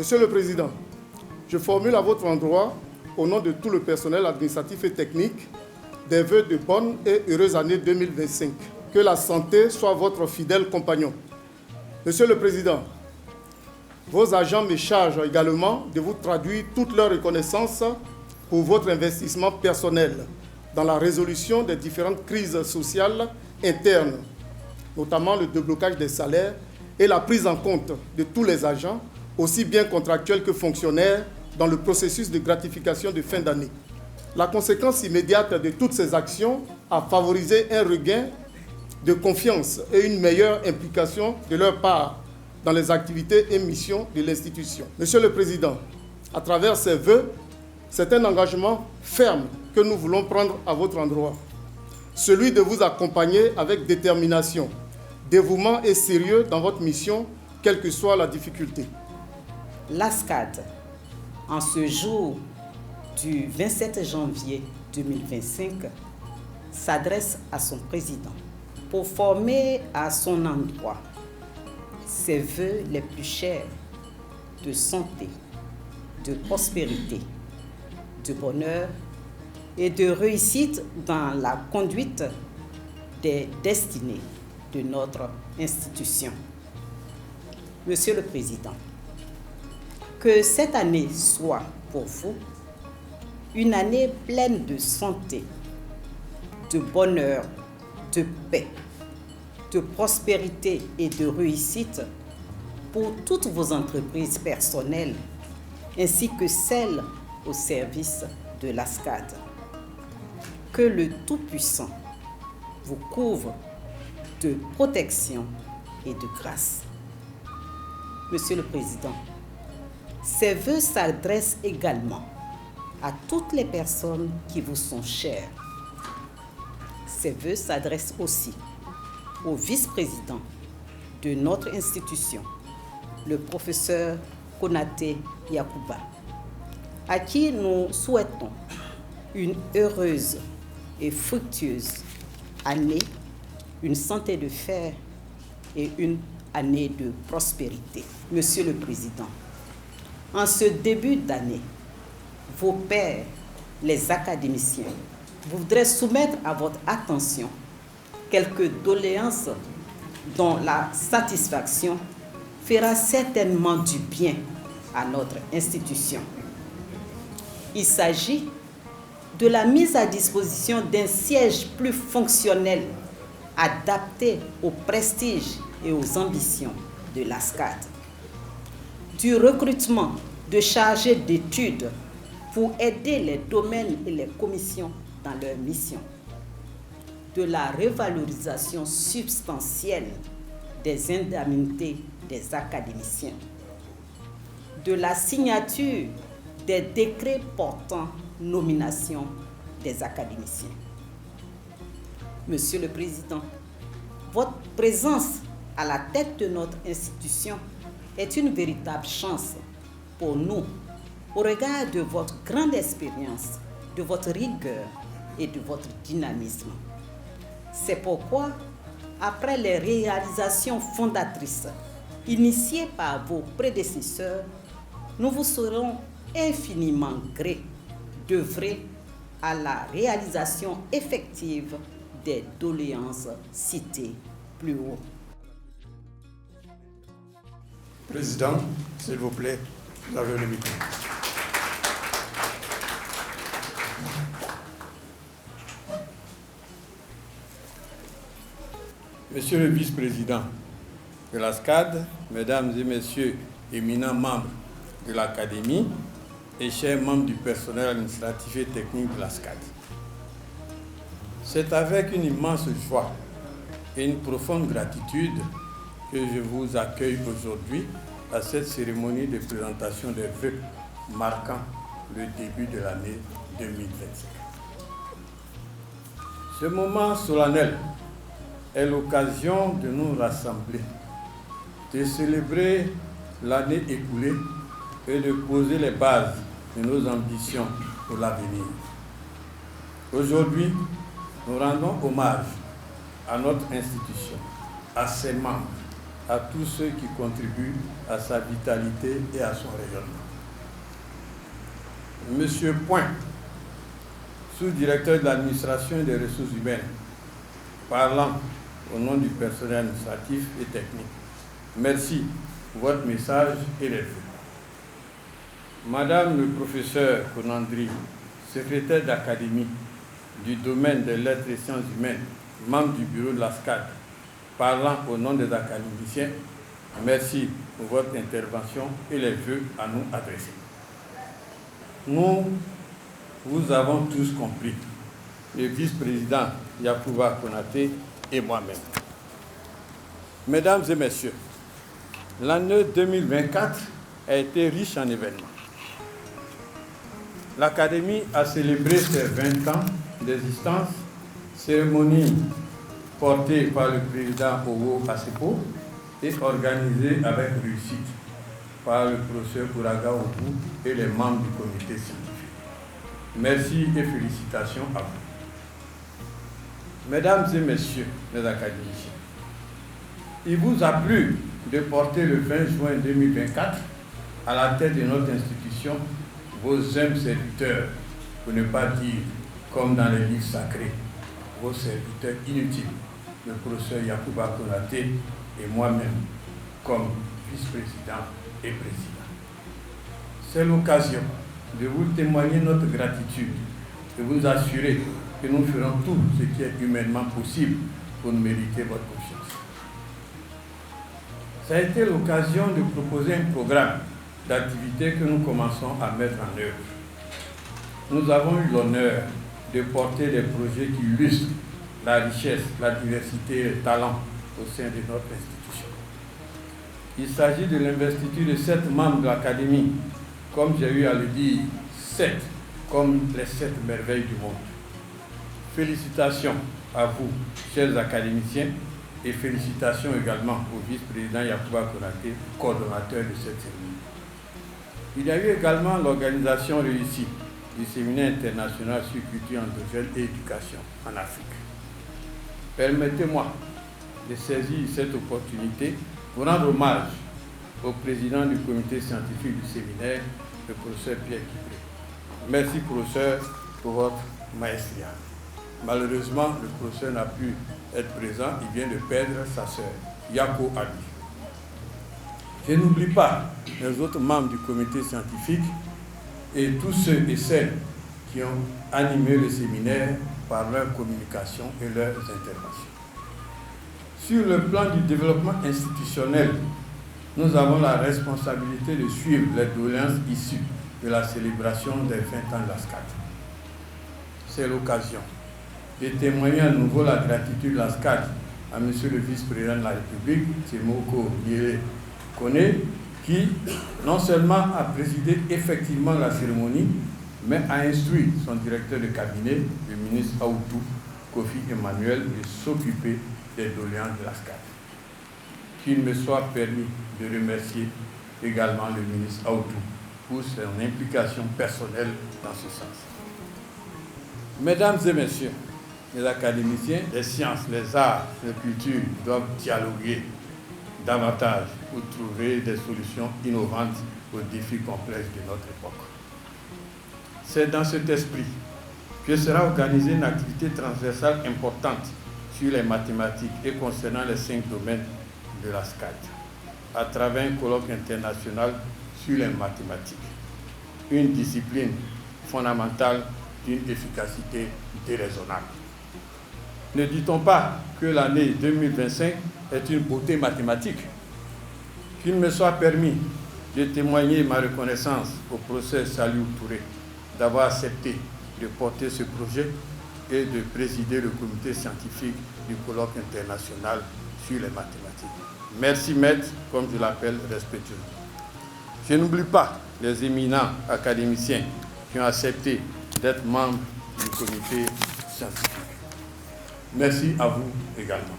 Monsieur le Président, je formule à votre endroit, au nom de tout le personnel administratif et technique, des vœux de bonne et heureuse année 2025. Que la santé soit votre fidèle compagnon. Monsieur le Président, vos agents me chargent également de vous traduire toute leur reconnaissance pour votre investissement personnel dans la résolution des différentes crises sociales internes, notamment le déblocage des salaires et la prise en compte de tous les agents, aussi bien contractuels que fonctionnaires, dans le processus de gratification de fin d'année. La conséquence immédiate de toutes ces actions a favorisé un regain de confiance et une meilleure implication de leur part dans les activités et missions de l'institution. Monsieur le Président, à travers ces vœux, c'est un engagement ferme que nous voulons prendre à votre endroit. Celui de vous accompagner avec détermination, dévouement et sérieux dans votre mission, quelle que soit la difficulté. L'ASCAD, en ce jour du 27 janvier 2025, s'adresse à son président pour former à son endroit ses vœux les plus chers de santé, de prospérité, de bonheur et de réussite dans la conduite des destinées de notre institution. Monsieur le Président, que cette année soit pour vous une année pleine de santé, de bonheur, de paix, de prospérité et de réussite pour toutes vos entreprises personnelles ainsi que celles au service de l'ASCAD. Que le Tout-Puissant vous couvre de protection et de grâce. Monsieur le Président, ces vœux s'adressent également à toutes les personnes qui vous sont chères. Ces vœux s'adressent aussi au vice-président de notre institution, le professeur Konaté Yacouba, à qui nous souhaitons une heureuse et fructueuse année, une santé de fer et une année de prospérité. Monsieur le Président, en ce début d'année, vos pairs, les académiciens, voudraient soumettre à votre attention quelques doléances dont la satisfaction fera certainement du bien à notre institution. Il s'agit de la mise à disposition d'un siège plus fonctionnel, adapté au prestige et aux ambitions de l'ASCAD, du recrutement de chargés d'études pour aider les domaines et les commissions dans leur mission, de la revalorisation substantielle des indemnités des académiciens, de la signature des décrets portant nomination des académiciens. Monsieur le Président, votre présence à la tête de notre institution est une véritable chance pour nous au regard de votre grande expérience, de votre rigueur et de votre dynamisme. C'est pourquoi, après les réalisations fondatrices initiées par vos prédécesseurs, nous vous serons infiniment gré d'œuvrer à la réalisation effective des doléances citées plus haut. Président, s'il vous plaît, vous avez le micro. Monsieur le vice-président de l'ASCAD, mesdames et messieurs éminents membres de l'Académie et chers membres du personnel administratif et technique de l'ASCAD, c'est avec une immense joie et une profonde gratitude que je vous accueille aujourd'hui à cette cérémonie de présentation des vœux marquant le début de l'année 2025. Ce moment solennel est l'occasion de nous rassembler, de célébrer l'année écoulée et de poser les bases de nos ambitions pour l'avenir. Aujourd'hui, nous rendons hommage à notre institution, à ses membres, à tous ceux qui contribuent à sa vitalité et à son rayonnement. Monsieur Point, sous-directeur de l'administration et des ressources humaines, parlant au nom du personnel administratif et technique, merci pour votre message et les vœux. Madame le professeur Konandri, secrétaire d'académie du domaine des lettres et sciences humaines, membre du bureau de l'ASCAD, parlant au nom des académiciens, merci pour votre intervention et les vœux à nous adresser. Nous vous avons tous compris, le vice-président Yacouba Konaté et moi-même. Mesdames et messieurs, l'année 2024 a été riche en événements. L'Académie a célébré ses 20 ans d'existence, cérémonie portée par le président Owo Asepo et organisée avec réussite par le professeur Kouraga Obu et les membres du comité scientifique. Merci et félicitations à vous. Mesdames et messieurs les académiciens, il vous a plu de porter le 20 juin 2024 à la tête de notre institution vos humbles serviteurs, pour ne pas dire, comme dans les livres sacrés, vos serviteurs inutiles, le professeur Yacouba Konaté et moi-même, comme vice-président et président. C'est l'occasion de vous témoigner notre gratitude, de vous assurer que nous ferons tout ce qui est humainement possible pour mériter votre confiance. Ça a été l'occasion de proposer un programme d'activités que nous commençons à mettre en œuvre. Nous avons eu l'honneur de porter des projets qui illustrent la richesse, la diversité et les talents au sein de notre institution. Il s'agit de l'investiture de 7 membres de l'Académie, comme j'ai eu à le dire, 7, comme les 7 merveilles du monde. Félicitations à vous, chers académiciens, et félicitations également au vice-président Yacouba Konaté, coordonnateur de cette cérémonie. Il y a eu également l'organisation réussie du séminaire international sur culture endogène et éducation en Afrique. Permettez-moi de saisir cette opportunité pour rendre hommage au président du comité scientifique du séminaire, le professeur Pierre Kipré. Merci, professeur, pour votre maestria. Malheureusement, le professeur n'a pu être présent, il vient de perdre sa sœur, Yako Ali. Je n'oublie pas les autres membres du comité scientifique et tous ceux et celles qui ont animé le séminaire par leur communication et leurs interventions. Sur le plan du développement institutionnel, nous avons la responsabilité de suivre les doléances issues de la célébration des 20 ans de l'ASCAD. C'est l'occasion de témoigner à nouveau la gratitude de l'ASCAD à M. le vice-président de la République, Timoko Niele Kone, qui non seulement a présidé effectivement la cérémonie, mais a instruit son directeur de cabinet, le ministre Aoutou Kofi Emmanuel, de s'occuper des doléances de l'ASCAD. Qu'il me soit permis de remercier également le ministre Aoutou pour son implication personnelle dans ce sens. Mesdames et messieurs, les académiciens, les sciences, les arts, les cultures doivent dialoguer davantage pour trouver des solutions innovantes aux défis complexes de notre époque. C'est dans cet esprit que sera organisée une activité transversale importante sur les mathématiques et concernant les 5 domaines de l'ASCAD, à travers un colloque international sur les mathématiques, une discipline fondamentale d'une efficacité déraisonnable. Ne dit-on pas que l'année 2025 est une beauté mathématique? Qu'il me soit permis de témoigner ma reconnaissance au professeur Saliou Touré d'avoir accepté de porter ce projet et de présider le comité scientifique du colloque international sur les mathématiques. Merci maître, comme je l'appelle respectueusement. Je n'oublie pas les éminents académiciens qui ont accepté d'être membres du comité scientifique. Merci à vous également.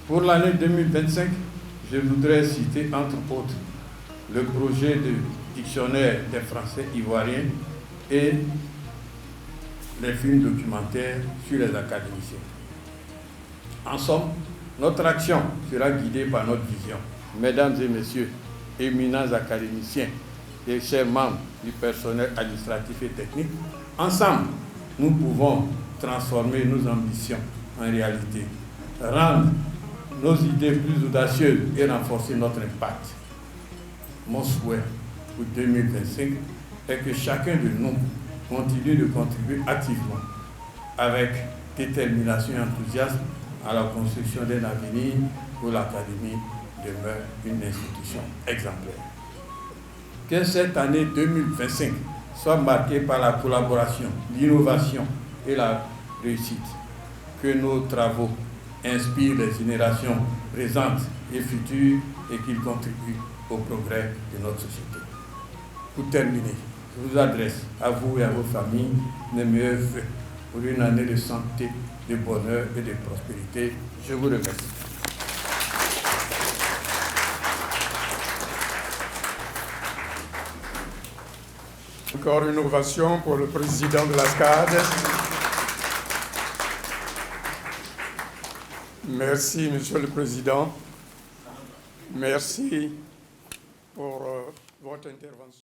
Pour l'année 2025, je voudrais citer entre autres le projet de dictionnaire des Français ivoiriens et les films documentaires sur les académiciens. En somme, Notre action sera guidée par notre vision. Mesdames et messieurs, éminents académiciens et chers membres du personnel administratif et technique, ensemble, nous pouvons transformer nos ambitions en réalité, rendre nos idées plus audacieuses et renforcer notre impact. Mon souhait pour 2025 est que chacun de nous continue de contribuer activement, avec détermination et enthousiasme, à la construction d'un avenir où l'Académie demeure une institution exemplaire. Que cette année 2025 soit marquée par la collaboration, l'innovation et la réussite. Que nos travaux inspirent les générations présentes et futures et qu'ils contribuent au progrès de notre société. Pour terminer, je vous adresse à vous et à vos familles mes meilleurs vœux pour une année de santé, de bonheur et de prospérité. Je vous remercie. Encore une ovation pour le président de la SCAD. Merci, Monsieur le Président. Merci pour votre intervention.